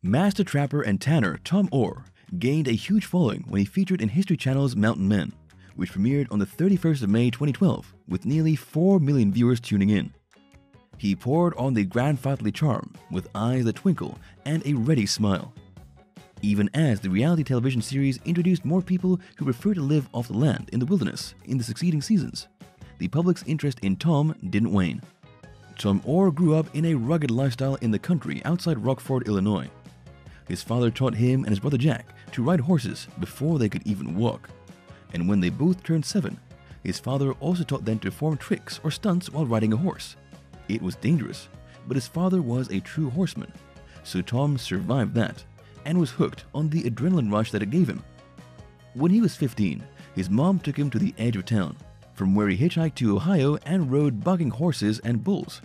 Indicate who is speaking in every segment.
Speaker 1: Master trapper and tanner Tom Oar gained a huge following when he featured in History Channel's Mountain Men, which premiered on the 31st of May 2012 with nearly 4 million viewers tuning in. He poured on the grandfatherly charm with eyes that twinkle and a ready smile. Even as the reality television series introduced more people who prefer to live off the land in the wilderness in the succeeding seasons, the public's interest in Tom didn't wane. Tom Oar grew up in a rugged lifestyle in the country outside Rockford, Illinois. His father taught him and his brother Jack to ride horses before they could even walk. And when they both turned 7, his father also taught them to perform tricks or stunts while riding a horse. It was dangerous, but his father was a true horseman, so Tom survived that and was hooked on the adrenaline rush that it gave him. When he was 15, his mom took him to the edge of town, from where he hitchhiked to Ohio and rode bucking horses and bulls.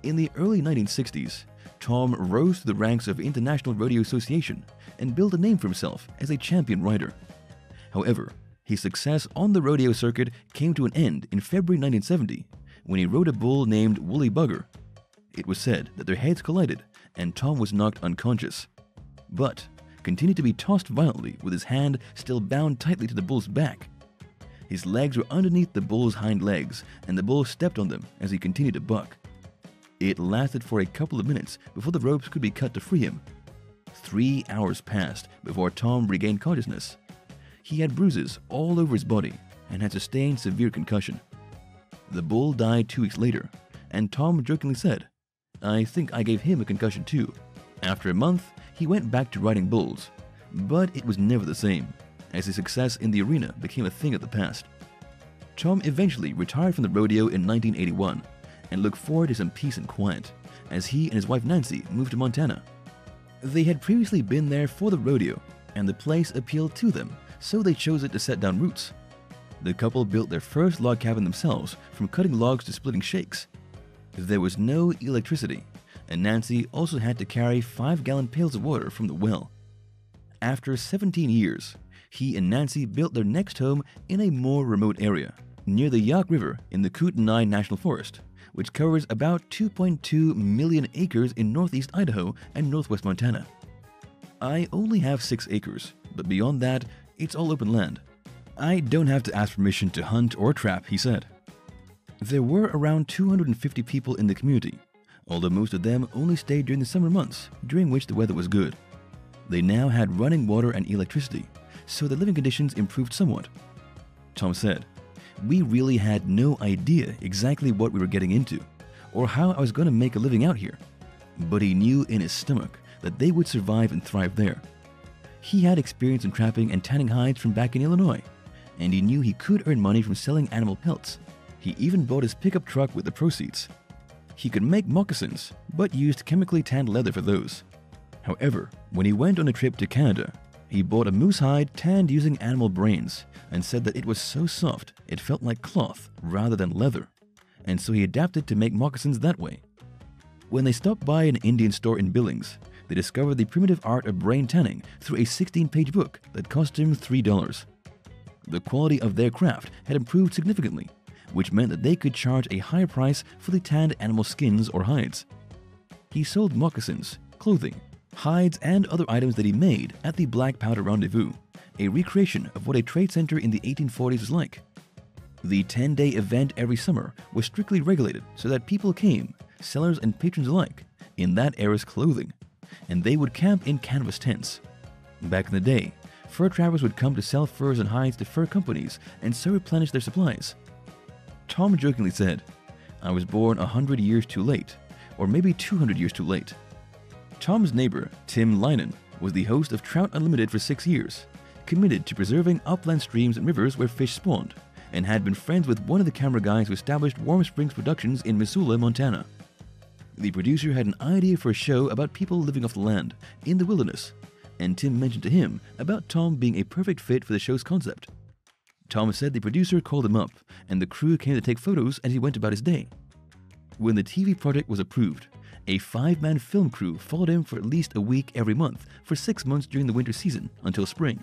Speaker 1: In the early 1960s, Tom rose to the ranks of International Rodeo Association and built a name for himself as a champion rider. However, his success on the rodeo circuit came to an end in February 1970 when he rode a bull named Woolly Bugger. It was said that their heads collided and Tom was knocked unconscious, but continued to be tossed violently with his hand still bound tightly to the bull's back. His legs were underneath the bull's hind legs and the bull stepped on them as he continued to buck. It lasted for a couple of minutes before the ropes could be cut to free him. 3 hours passed before Tom regained consciousness. He had bruises all over his body and had sustained severe concussion. The bull died 2 weeks later, and Tom jokingly said, "I think I gave him a concussion too." After a month, he went back to riding bulls, but it was never the same, as his success in the arena became a thing of the past. Tom eventually retired from the rodeo in 1981 and looked forward to some peace and quiet as he and his wife Nancy moved to Montana. They had previously been there for the rodeo, and the place appealed to them, so they chose it to set down roots. The couple built their first log cabin themselves, from cutting logs to splitting shakes. There was no electricity, and Nancy also had to carry 5-gallon pails of water from the well. After 17 years, he and Nancy built their next home in a more remote area, near the Yak River in the Kootenai National Forest, which covers about 2.2 million acres in northeast Idaho and northwest Montana. "I only have 6 acres, but beyond that, it's all open land. I don't have to ask permission to hunt or trap," he said. There were around 250 people in the community, although most of them only stayed during the summer months, during which the weather was good. They now had running water and electricity, so the living conditions improved somewhat. Tom said, "We really had no idea exactly what we were getting into, or how I was going to make a living out here, but he knew in his stomach that they would survive and thrive there. He had experience in trapping and tanning hides from back in Illinois, and he knew he could earn money from selling animal pelts. He even bought his pickup truck with the proceeds. He could make moccasins, but used chemically tanned leather for those. However, when he went on a trip to Canada, he bought a moose hide tanned using animal brains and said that it was so soft it felt like cloth rather than leather, and so he adapted to make moccasins that way. When they stopped by an Indian store in Billings, they discovered the primitive art of brain tanning through a 16-page book that cost him $3. The quality of their craft had improved significantly, which meant that they could charge a higher price for the tanned animal skins or hides. He sold moccasins, clothing, hides, and other items that he made at the Black Powder Rendezvous, a recreation of what a trade center in the 1840s was like. The 10-day event every summer was strictly regulated so that people came, sellers and patrons alike, in that era's clothing, and they would camp in canvas tents. Back in the day, fur trappers would come to sell furs and hides to fur companies and so replenish their supplies. Tom jokingly said, "I was born 100 years too late, or maybe 200 years too late." Tom's neighbor, Tim Linen, was the host of Trout Unlimited for 6 years, committed to preserving upland streams and rivers where fish spawned, and had been friends with one of the camera guys who established Warm Springs Productions in Missoula, Montana. The producer had an idea for a show about people living off the land, in the wilderness, and Tim mentioned to him about Tom being a perfect fit for the show's concept. Tom said the producer called him up, and the crew came to take photos as he went about his day. When the TV project was approved, a 5-man film crew followed him for at least a week every month for 6 months during the winter season until spring.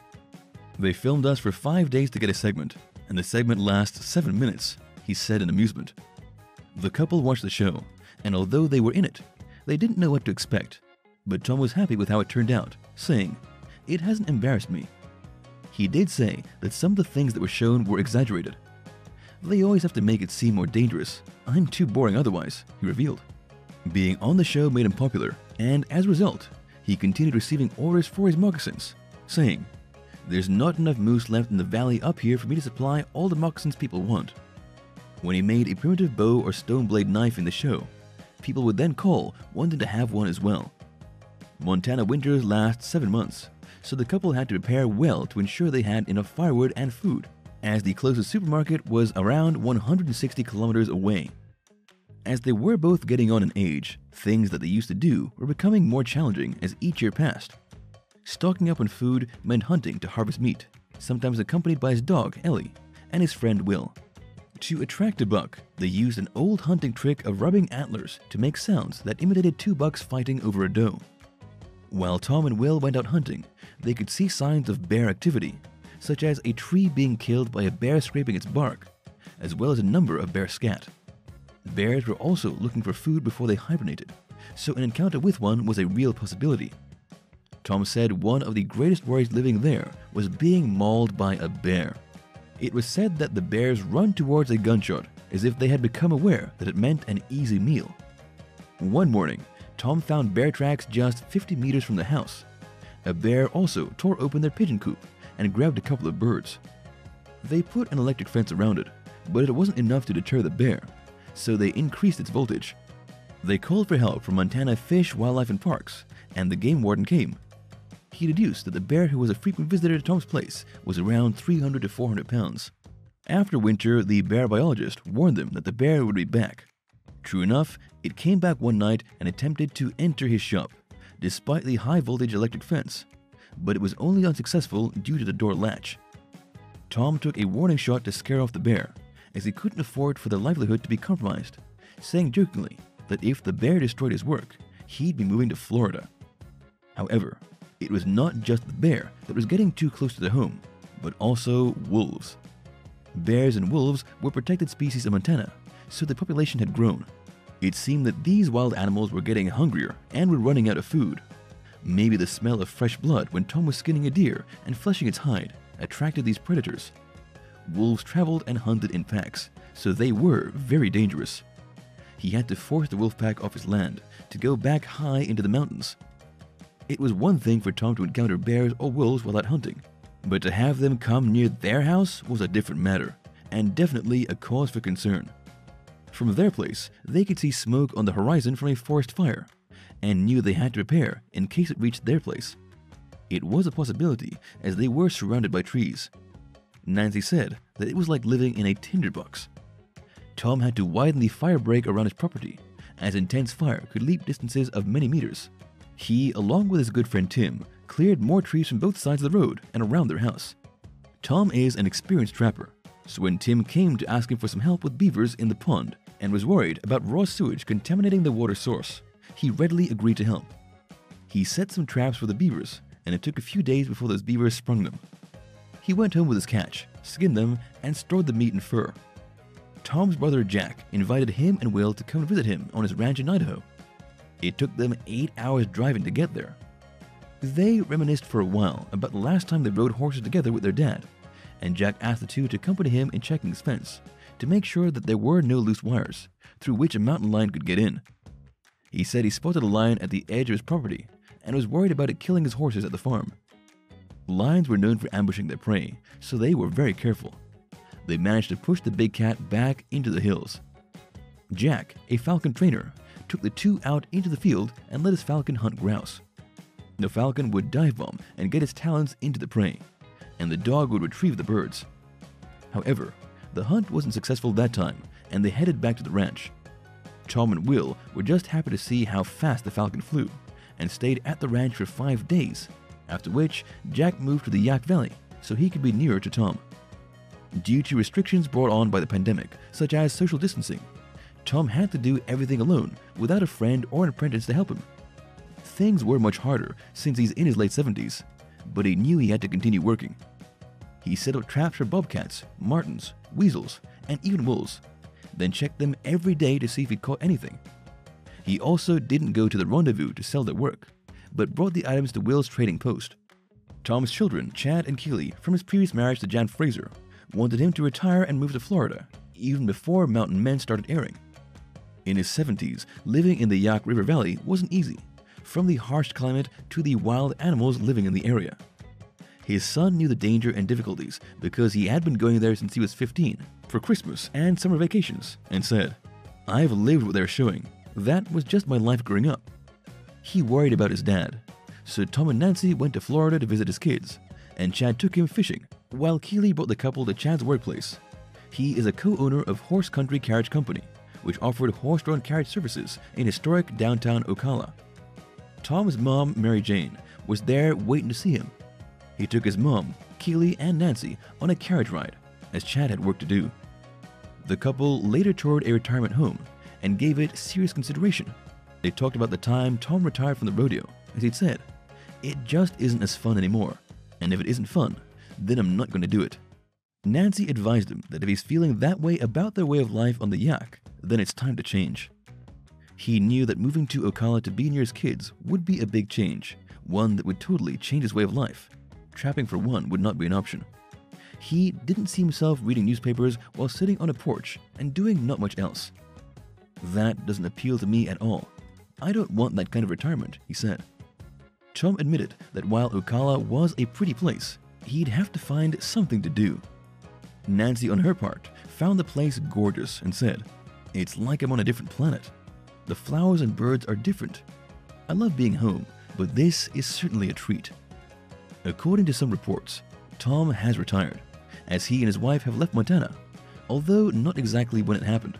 Speaker 1: "They filmed us for 5 days to get a segment, and the segment lasts 7 minutes, he said in amusement. The couple watched the show, and although they were in it, they didn't know what to expect. but Tom was happy with how it turned out, saying, "It hasn't embarrassed me." He did say that some of the things that were shown were exaggerated. "They always have to make it seem more dangerous. I'm too boring otherwise," he revealed. Being on the show made him popular, and as a result, he continued receiving orders for his moccasins, saying, "There's not enough moose left in the valley up here for me to supply all the moccasins people want." When he made a primitive bow or stone blade knife in the show, people would then call wanting to have one as well. Montana winters last 7 months, so the couple had to prepare well to ensure they had enough firewood and food, as the closest supermarket was around 160 kilometers away. As they were both getting on in age, things that they used to do were becoming more challenging as each year passed. Stocking up on food meant hunting to harvest meat, sometimes accompanied by his dog, Ellie, and his friend, Will. To attract a buck, they used an old hunting trick of rubbing antlers to make sounds that imitated two bucks fighting over a doe. While Tom and Will went out hunting, they could see signs of bear activity, such as a tree being killed by a bear scraping its bark, as well as a number of bear scat. Bears were also looking for food before they hibernated, so an encounter with one was a real possibility. Tom said one of the greatest worries living there was being mauled by a bear. It was said that the bears run towards a gunshot as if they had become aware that it meant an easy meal. One morning, Tom found bear tracks just 50 meters from the house. A bear also tore open their pigeon coop and grabbed a couple of birds. They put an electric fence around it, but it wasn't enough to deter the bear, so they increased its voltage. They called for help from Montana Fish, Wildlife and Parks, and the game warden came. He deduced that the bear who was a frequent visitor to Tom's place was around 300 to 400 pounds. After winter, the bear biologist warned them that the bear would be back. True enough, it came back one night and attempted to enter his shop, despite the high-voltage electric fence, but it was only unsuccessful due to the door latch. Tom took a warning shot to scare off the bear, as he couldn't afford for their livelihood to be compromised, saying jokingly that if the bear destroyed his work, he'd be moving to Florida. However, it was not just the bear that was getting too close to their home, but also wolves. Bears and wolves were protected species of Montana, so the population had grown. It seemed that these wild animals were getting hungrier and were running out of food. Maybe the smell of fresh blood when Tom was skinning a deer and fleshing its hide attracted these predators. Wolves traveled and hunted in packs, so they were very dangerous. He had to force the wolf pack off his land to go back high into the mountains. It was one thing for Tom to encounter bears or wolves while out hunting, but to have them come near their house was a different matter, and definitely a cause for concern. From their place, they could see smoke on the horizon from a forest fire, and knew they had to prepare in case it reached their place. It was a possibility, as they were surrounded by trees. Nancy said that it was like living in a tinderbox. Tom had to widen the fire break around his property, as intense fire could leap distances of many meters. He, along with his good friend Tim, cleared more trees from both sides of the road and around their house. Tom is an experienced trapper, so when Tim came to ask him for some help with beavers in the pond and was worried about raw sewage contaminating the water source, he readily agreed to help. He set some traps for the beavers, and it took a few days before those beavers sprung them. He went home with his catch, skinned them, and stored the meat in fur. Tom's brother Jack invited him and Will to come visit him on his ranch in Idaho. It took them 8 hours driving to get there. They reminisced for a while about the last time they rode horses together with their dad, and Jack asked the two to accompany him in checking his fence to make sure that there were no loose wires through which a mountain lion could get in. He said he spotted a lion at the edge of his property and was worried about it killing his horses at the farm. Lions were known for ambushing their prey, so they were very careful. They managed to push the big cat back into the hills. Jack, a falcon trainer, took the two out into the field and let his falcon hunt grouse. The falcon would dive bomb and get its talons into the prey, and the dog would retrieve the birds. However, the hunt wasn't successful that time, and they headed back to the ranch. Tom and Will were just happy to see how fast the falcon flew, and stayed at the ranch for 5 days, after which Jack moved to the Yak Valley so he could be nearer to Tom. Due to restrictions brought on by the pandemic, such as social distancing, Tom had to do everything alone without a friend or an apprentice to help him. Things were much harder since he's in his late 70s, but he knew he had to continue working. He set up traps for bobcats, martens, weasels, and even wolves, then checked them every day to see if he caught anything. He also didn't go to the rendezvous to sell their work, but brought the items to Will's trading post. Tom's children, Chad and Keely, from his previous marriage to Jan Fraser, wanted him to retire and move to Florida, even before Mountain Men started airing. In his 70s, living in the Yak River Valley wasn't easy, from the harsh climate to the wild animals living in the area. His son knew the danger and difficulties because he had been going there since he was 15 for Christmas and summer vacations, and said, "I've lived what they're showing. That was just my life growing up." He worried about his dad, so Tom and Nancy went to Florida to visit his kids, and Chad took him fishing, while Keely brought the couple to Chad's workplace. He is a co-owner of Horse Country Carriage Company, which offered horse-drawn carriage services in historic downtown Ocala. Tom's mom, Mary Jane, was there waiting to see him. He took his mom, Keely, and Nancy on a carriage ride, as Chad had work to do. The couple later toured a retirement home and gave it serious consideration. They talked about the time Tom retired from the rodeo, as he'd said, "It just isn't as fun anymore, and if it isn't fun, then I'm not going to do it." Nancy advised him that if he's feeling that way about their way of life on the Yak, then it's time to change. He knew that moving to Ocala to be near his kids would be a big change, one that would totally change his way of life. Trapping for one would not be an option. He didn't see himself reading newspapers while sitting on a porch and doing not much else. "That doesn't appeal to me at all. I don't want that kind of retirement," he said. Tom admitted that while Ocala was a pretty place, he'd have to find something to do. Nancy, on her part, found the place gorgeous and said, "It's like I'm on a different planet. The flowers and birds are different. I love being home, but this is certainly a treat." According to some reports, Tom has retired, as he and his wife have left Montana, although not exactly when it happened.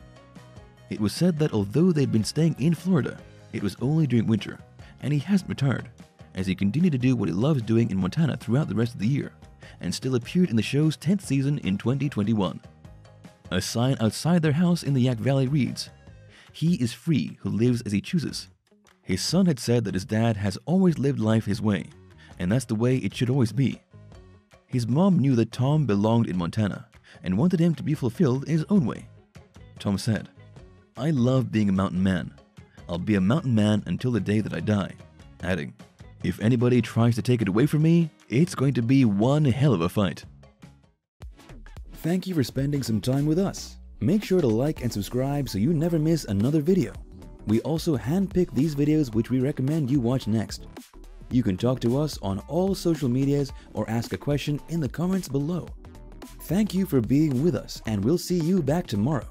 Speaker 1: It was said that although they'd been staying in Florida, it was only during winter, and he hasn't retired, as he continued to do what he loves doing in Montana throughout the rest of the year, and still appeared in the show's 10th season in 2021. A sign outside their house in the Yak Valley reads, "He is free who lives as he chooses." His son had said that his dad has always lived life his way, and that's the way it should always be. His mom knew that Tom belonged in Montana and wanted him to be fulfilled in his own way. Tom said, "I love being a mountain man. I'll be a mountain man until the day that I die," adding, "If anybody tries to take it away from me, it's going to be one hell of a fight." Thank you for spending some time with us. Make sure to like and subscribe so you never miss another video. We also handpick these videos which we recommend you watch next. You can talk to us on all social medias or ask a question in the comments below. Thank you for being with us, and we'll see you back tomorrow.